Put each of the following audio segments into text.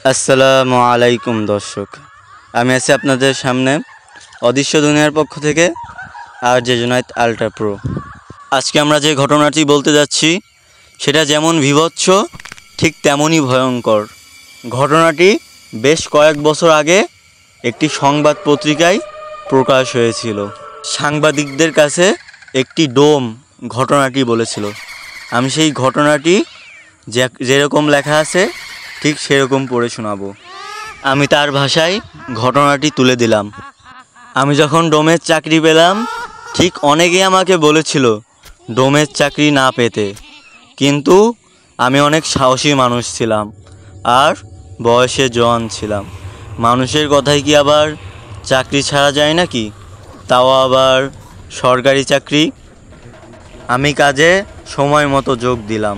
আসসালামু আলাইকুম দর্শক, আমি আছি আপনাদের সামনে অদৃশ্য দুনিয়ার পক্ষ থেকে আর যে জুনায়েদ আলট্রা প্রো। আজকে আমরা যে ঘটনাটি বলতে যাচ্ছি সেটা যেমন বীভৎস ঠিক তেমনই ভয়ঙ্কর। ঘটনাটি বেশ কয়েক বছর আগে একটি সংবাদ পত্রিকায় প্রকাশ হয়েছিল। সাংবাদিকদের কাছে একটি ডোম ঘটনাটি বলেছিল। আমি সেই ঘটনাটি যেরকম লেখা আছে ঠিক সেরকম পড়ে শোনাবো। আমি তার ভাষায় ঘটনাটি তুলে দিলাম। আমি যখন ডোমের চাকরি পেলাম, ঠিক অনেকেই আমাকে বলেছিল ডোমের চাকরি না পেতে, কিন্তু আমি অনেক সাহসী মানুষ ছিলাম আর বয়সে জওয়ান ছিলাম। মানুষের কথায় কি আবার চাকরি ছাড়া যায় নাকি, তাও আবার সরকারি চাকরি। আমি কাজে সময় মতো যোগ দিলাম।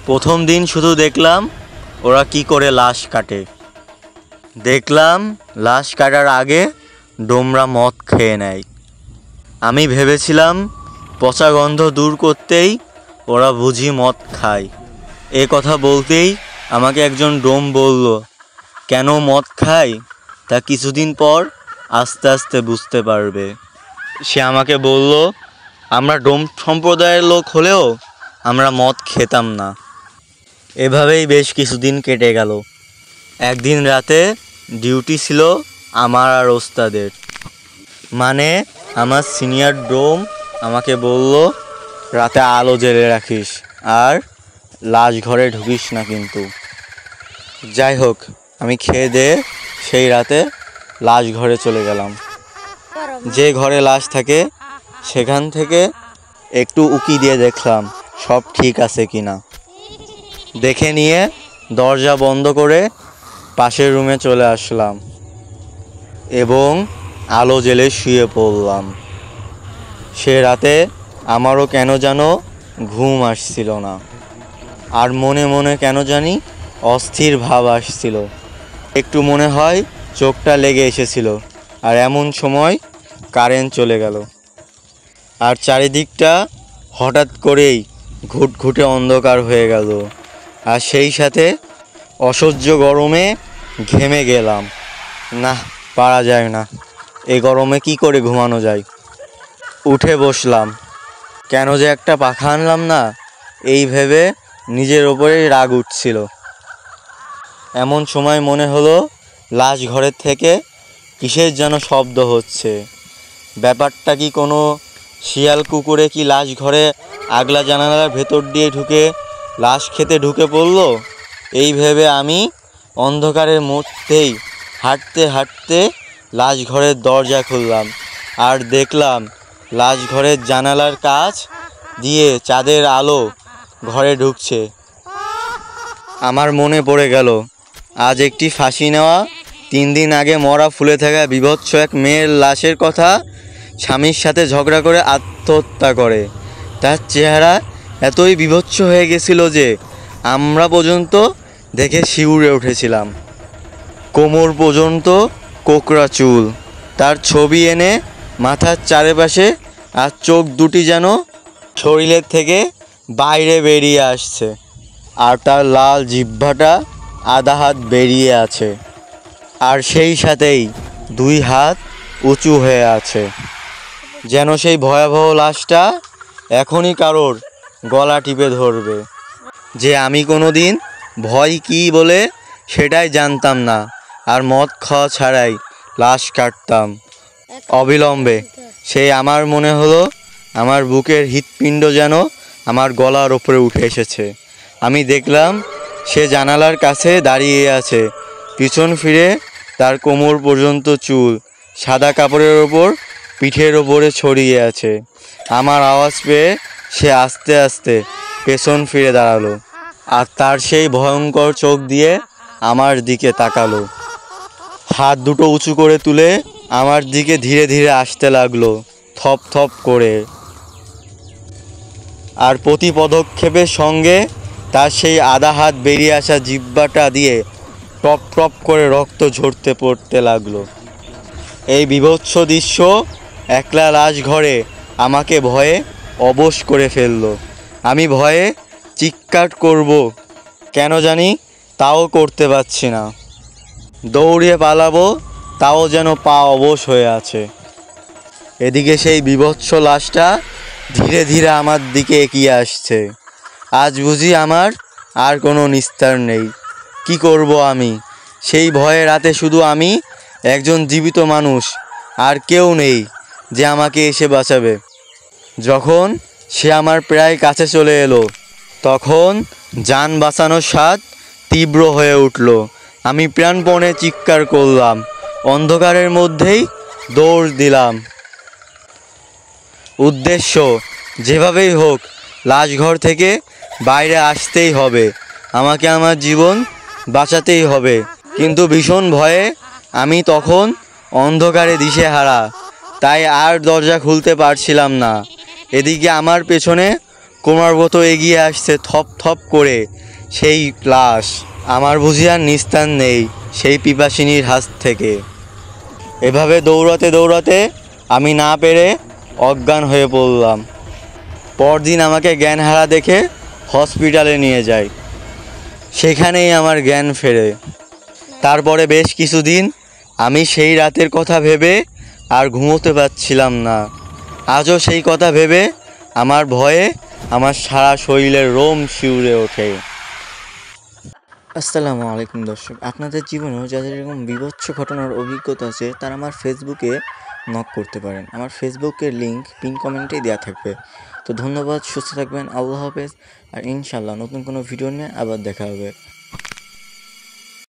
প্রথম দিন শুধু দেখলাম ওরা কি করে লাশ কাটে। দেখলাম লাশ কাটার আগে ডোমরা মদ খেয়ে নেয়। আমি ভেবেছিলাম পচা গন্ধ দূর করতেই ওরা বুঝি মদ খায়। এ কথা বলতেই আমাকে একজন ডোম বলল, কেন মদ খায় তা কিছুদিন পর আস্তে আস্তে বুঝতে পারবে। সে আমাকে বলল, আমরা ডোম সম্প্রদায়ের লোক হলেও আমরা মদ খেতাম না। এভাবেই বেশ কিছুদিন কেটে গেল। একদিন রাতে ডিউটি ছিল আমার আর ওস্তাদের। মানে আমার সিনিয়র ডোম আমাকে বলল, রাতে আলো জ্বেলে রাখিস আর লাশ ঘরে ঢুকিস না কিন্তু। যাই হোক, আমি খেয়ে দিয়ে সেই রাতে লাশ ঘরে চলে গেলাম। যে ঘরে লাশ থাকে সেখান থেকে একটু উকি দিয়ে দেখলাম সব ঠিক আছে কিনা। দেখে নিয়ে দরজা বন্ধ করে পাশের রুমে চলে আসলাম এবং আলো জ্বেলে শুয়ে পড়লাম। সে রাতে আমারও কেন যেন ঘুম আসছিল না, আর মনে মনে কেন জানি অস্থির ভাব আসছিল। একটু মনে হয় চোখটা লেগে এসেছিল। আর এমন সময় কারেন্ট চলে গেল আর চারিদিকটা হঠাৎ করেই ঘুটঘুটে অন্ধকার হয়ে গেল। আর সেই সাথে অসহ্য গরমে ঘেমে গেলাম। না, পারা যায় না, এই গরমে কি করে ঘুমানো যায়। উঠে বসলাম। কেন যে একটা পাখা আনলাম না, এই ভেবে নিজের ওপরেই রাগ উঠছিল। এমন সময় মনে হলো লাশ ঘরের থেকে কিসের যেন শব্দ হচ্ছে। ব্যাপারটা কি কোনো শিয়াল কুকুরে কি লাশ ঘরে আগলা জানালার ভেতর দিয়ে ঢুকে লাশ খেতে ঢুকে পড়ল? এই ভেবে আমি অন্ধকারের মধ্যেই হাঁটতে হাঁটতে লাশ ঘরের দরজা খুললাম আর দেখলাম লাশ ঘরের জানালার কাছ দিয়ে চাঁদের আলো ঘরে ঢুকছে। আমার মনে পড়ে গেল আজ একটি ফাঁসি নেওয়া 3 দিন আগে মরা ফুলে থাকা বীভৎস এক মেয়ের লাশের কথা। স্বামীর সাথে ঝগড়া করে আত্মহত্যা করে। তার চেহারা এতই বীভৎস হয়ে গেছিল যে আমরা পর্যন্ত দেখে শিউরে উঠেছিলাম। কোমর পর্যন্ত কোকড়া চুল, তার ছবি এনে মাথার চারপাশে, আর চোখ দুটি যেন শরীরের থেকে বাইরে বেরিয়ে আসছে, আর তার লাল জিহ্বাটা আধা হাত বেরিয়ে আছে, আর সেই সাথেই 2 হাত উঁচু হয়ে আছে, যেন সেই ভয়াবহ লাশটা এখনই কারোর গলা টিপে ধরবে। যে আমি কোনো দিন ভয় কী বলে সেটাই জানতাম না, আর মদ খাওয়া ছাড়াই লাশ কাটতাম অবিলম্বে। সেই আমার মনে হলো আমার বুকের হৃৎপিণ্ড যেন আমার গলার ওপরে উঠে এসেছে। আমি দেখলাম সে জানালার কাছে দাঁড়িয়ে আছে, পিছন ফিরে, তার কোমর পর্যন্ত চুল সাদা কাপড়ের ওপর পিঠের ওপরে ছড়িয়ে আছে। আমার আওয়াজ পেয়ে সে আস্তে আস্তে পেছন ফিরে দাঁড়ালো আর তার সেই ভয়ঙ্কর চোখ দিয়ে আমার দিকে তাকালো। হাত দুটো উঁচু করে তুলে আমার দিকে ধীরে ধীরে আসতে লাগলো, থপ থপ করে। আর প্রতি পদক্ষেপের সঙ্গে তার সেই আধা হাত বেরিয়ে আসা জিহ্বাটা দিয়ে টপ টপ করে রক্ত ঝরতে পড়তে লাগলো। এই বীভৎস দৃশ্য একলা লাশ ঘরে আমাকে ভয়ে অবশ করে ফেললো। আমি ভয়ে চিৎকার করব কেন জানি তাও করতে পারছি না। দৌড়িয়ে পালাবো, তাও যেন পা অবশ হয়ে আছে। এদিকে সেই বীভৎস লাশটা ধীরে ধীরে আমার দিকে এগিয়ে আসছে। আজ বুঝি আমার আর কোনো নিস্তার নেই। কি করব আমি? সেই ভয়ে রাতে শুধু আমি একজন জীবিত মানুষ, আর কেউ নেই যে আমাকে এসে বাঁচাবে। যখন সে আমার প্রায় কাছে চলে এলো, তখন যান বাঁচানোর স্বাদ তীব্র হয়ে উঠল। আমি প্রাণপণে চিৎকার করলাম, অন্ধকারের মধ্যেই দৌড় দিলাম। উদ্দেশ্য যেভাবেই হোক লাশঘর থেকে বাইরে আসতেই হবে, আমাকে আমার জীবন বাঁচাতেই হবে। কিন্তু ভীষণ ভয়ে আমি তখন অন্ধকারে দিশেহারা, তাই আর দরজা খুলতে পারছিলাম না। এদিকে আমার পেছনে ক্রমাগত এগিয়ে আসছে থপ থপ করে সেই লাশ। আমার বুঝি আর নিস্তার নেই সেই পিপাসিনীর হাত থেকে। এভাবে দৌড়াতে দৌড়াতে আমি না পেরে অজ্ঞান হয়ে পড়লাম। পরদিন আমাকে জ্ঞানহারা দেখে হসপিটালে নিয়ে যায়। সেখানেই আমার জ্ঞান ফেরে। তারপরে বেশ কিছুদিন আমি সেই রাতের কথা ভেবে আর ঘুমোতে পারছিলাম না। আজও সেই কথা ভেবে আমার ভয়ে আমার সারা শরীরের রোম শিউরে ওঠে। আসসালামু আলাইকুম দর্শক, আপনাদের জীবনেও যাদের এরকম বীভৎস ঘটনার অভিজ্ঞতা আছে তারা আমার ফেসবুকে নক করতে পারেন। আমার ফেসবুকের লিঙ্ক পিন কমেন্টেই দেওয়া থাকবে। তো ধন্যবাদ, সুস্থ থাকবেন, আল্লাহ হাফেজ। আর ইনশাল্লাহ নতুন কোনো ভিডিও নিয়ে আবার দেখা হবে।